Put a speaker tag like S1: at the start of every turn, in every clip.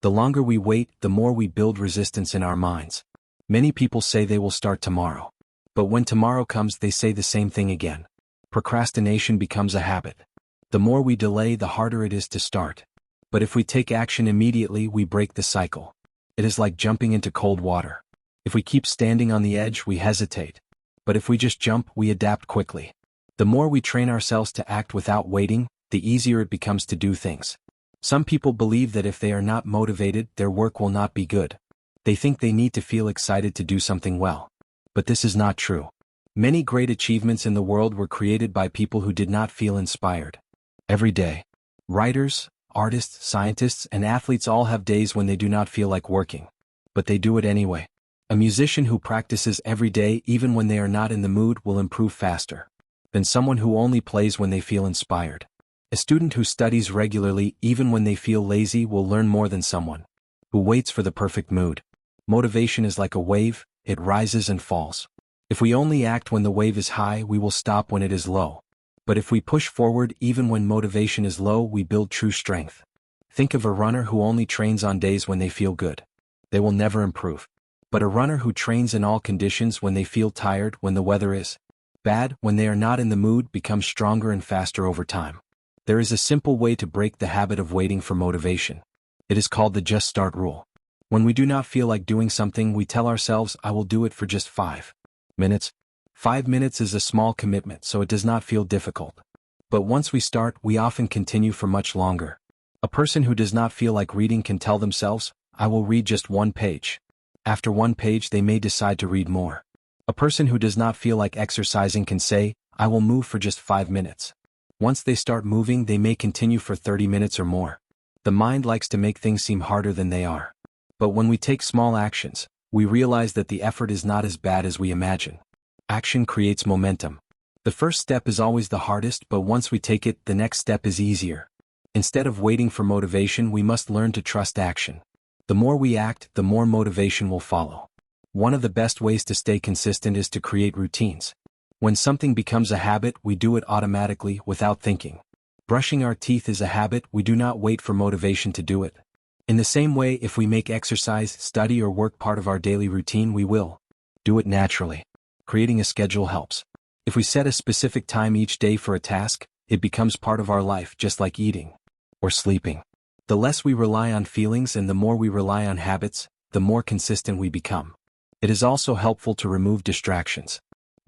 S1: The longer we wait, the more we build resistance in our minds. Many people say they will start tomorrow. But when tomorrow comes, they say the same thing again. Procrastination becomes a habit. The more we delay, the harder it is to start. But if we take action immediately, we break the cycle. It is like jumping into cold water. If we keep standing on the edge, we hesitate. But if we just jump, we adapt quickly. The more we train ourselves to act without waiting, the easier it becomes to do things. Some people believe that if they are not motivated, their work will not be good. They think they need to feel excited to do something well. But this is not true. Many great achievements in the world were created by people who did not feel inspired. Every day. Writers, artists, scientists, and athletes all have days when they do not feel like working. But they do it anyway. A musician who practices every day even when they are not in the mood will improve faster than someone who only plays when they feel inspired. A student who studies regularly even when they feel lazy will learn more than someone who waits for the perfect mood. Motivation is like a wave, it rises and falls. If we only act when the wave is high, we will stop when it is low. But if we push forward even when motivation is low, we build true strength. Think of a runner who only trains on days when they feel good. They will never improve. But a runner who trains in all conditions, when they feel tired, when the weather is bad, when they are not in the mood, becomes stronger and faster over time. There is a simple way to break the habit of waiting for motivation. It is called the just start rule. When we do not feel like doing something, we tell ourselves, I will do it for just 5 minutes. 5 minutes is a small commitment, so it does not feel difficult. But once we start, we often continue for much longer. A person who does not feel like reading can tell themselves, I will read just 1 page. After 1 page, they may decide to read more. A person who does not feel like exercising can say, I will move for just 5 minutes. Once they start moving, they may continue for 30 minutes or more. The mind likes to make things seem harder than they are. But when we take small actions, we realize that the effort is not as bad as we imagine. Action creates momentum. The first step is always the hardest, but once we take it, the next step is easier. Instead of waiting for motivation, we must learn to trust action. The more we act, the more motivation will follow. One of the best ways to stay consistent is to create routines. When something becomes a habit, we do it automatically, without thinking. Brushing our teeth is a habit, we do not wait for motivation to do it. In the same way, if we make exercise, study, or work part of our daily routine, we will do it naturally. Creating a schedule helps. If we set a specific time each day for a task, it becomes part of our life, just like eating or sleeping. The less we rely on feelings and the more we rely on habits, the more consistent we become. It is also helpful to remove distractions.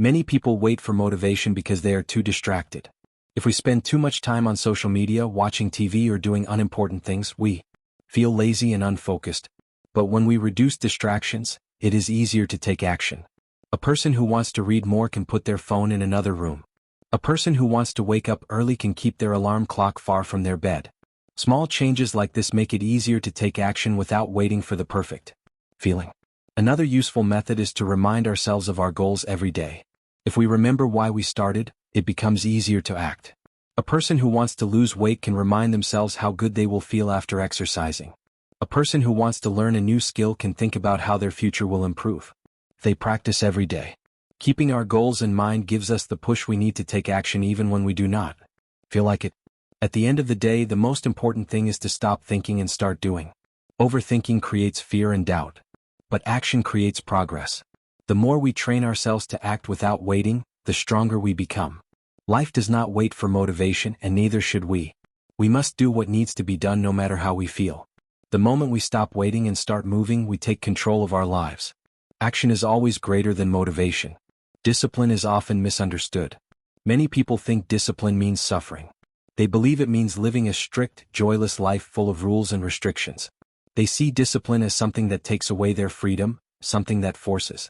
S1: Many people wait for motivation because they are too distracted. If we spend too much time on social media, watching TV, or doing unimportant things, we feel lazy and unfocused. But when we reduce distractions, it is easier to take action. A person who wants to read more can put their phone in another room. A person who wants to wake up early can keep their alarm clock far from their bed. Small changes like this make it easier to take action without waiting for the perfect feeling. Another useful method is to remind ourselves of our goals every day. If we remember why we started, it becomes easier to act. A person who wants to lose weight can remind themselves how good they will feel after exercising. A person who wants to learn a new skill can think about how their future will improve. They practice every day. Keeping our goals in mind gives us the push we need to take action even when we do not feel like it. At the end of the day, the most important thing is to stop thinking and start doing. Overthinking creates fear and doubt. But action creates progress. The more we train ourselves to act without waiting, the stronger we become. Life does not wait for motivation, and neither should we. We must do what needs to be done no matter how we feel. The moment we stop waiting and start moving, we take control of our lives. Action is always greater than motivation. Discipline is often misunderstood. Many people think discipline means suffering. They believe it means living a strict, joyless life full of rules and restrictions. They see discipline as something that takes away their freedom, something that forces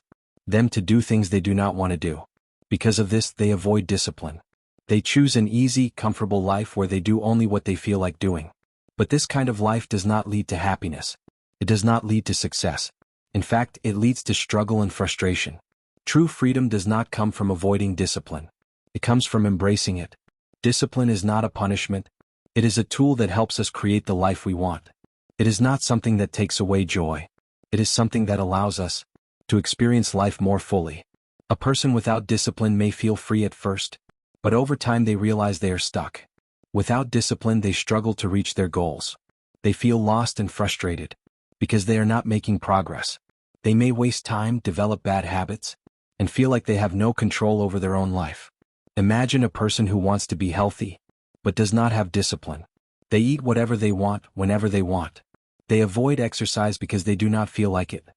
S1: them to do things they do not want to do. Because of this, they avoid discipline. They choose an easy, comfortable life where they do only what they feel like doing. But this kind of life does not lead to happiness. It does not lead to success. In fact, it leads to struggle and frustration. True freedom does not come from avoiding discipline. It comes from embracing it. Discipline is not a punishment. It is a tool that helps us create the life we want. It is not something that takes away joy. It is something that allows us to experience life more fully. A person without discipline may feel free at first, but over time they realize they are stuck. Without discipline, they struggle to reach their goals. They feel lost and frustrated because they are not making progress. They may waste time, develop bad habits, and feel like they have no control over their own life. Imagine a person who wants to be healthy, but does not have discipline. They eat whatever they want, whenever they want. They avoid exercise because they do not feel like it.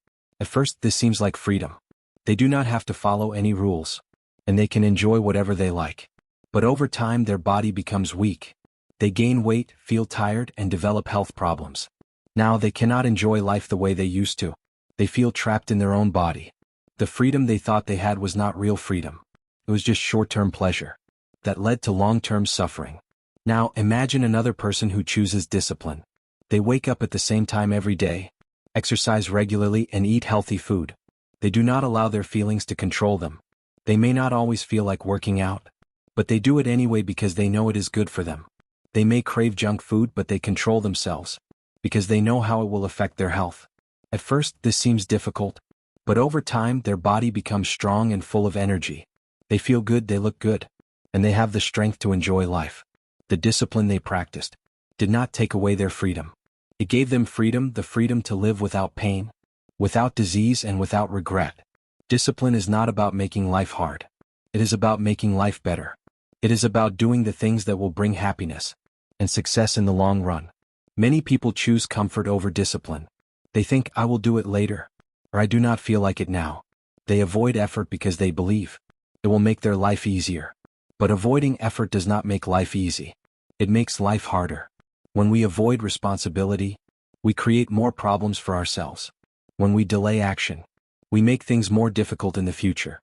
S1: At first, this seems like freedom. They do not have to follow any rules, and they can enjoy whatever they like. But over time, their body becomes weak. They gain weight, feel tired, and develop health problems. Now they cannot enjoy life the way they used to. They feel trapped in their own body. The freedom they thought they had was not real freedom. It was just short-term pleasure that led to long-term suffering. Now imagine another person who chooses discipline. They wake up at the same time every day, exercise regularly, and eat healthy food. They do not allow their feelings to control them. They may not always feel like working out, but they do it anyway because they know it is good for them. They may crave junk food, but they control themselves because they know how it will affect their health. At first, this seems difficult, but over time, their body becomes strong and full of energy. They feel good, they look good, and they have the strength to enjoy life. The discipline they practiced did not take away their freedom. It gave them freedom, the freedom to live without pain, without disease, and without regret. Discipline is not about making life hard. It is about making life better. It is about doing the things that will bring happiness and success in the long run. Many people choose comfort over discipline. They think, I will do it later, or I do not feel like it now. They avoid effort because they believe it will make their life easier. But avoiding effort does not make life easy. It makes life harder. When we avoid responsibility, we create more problems for ourselves. When we delay action, we make things more difficult in the future.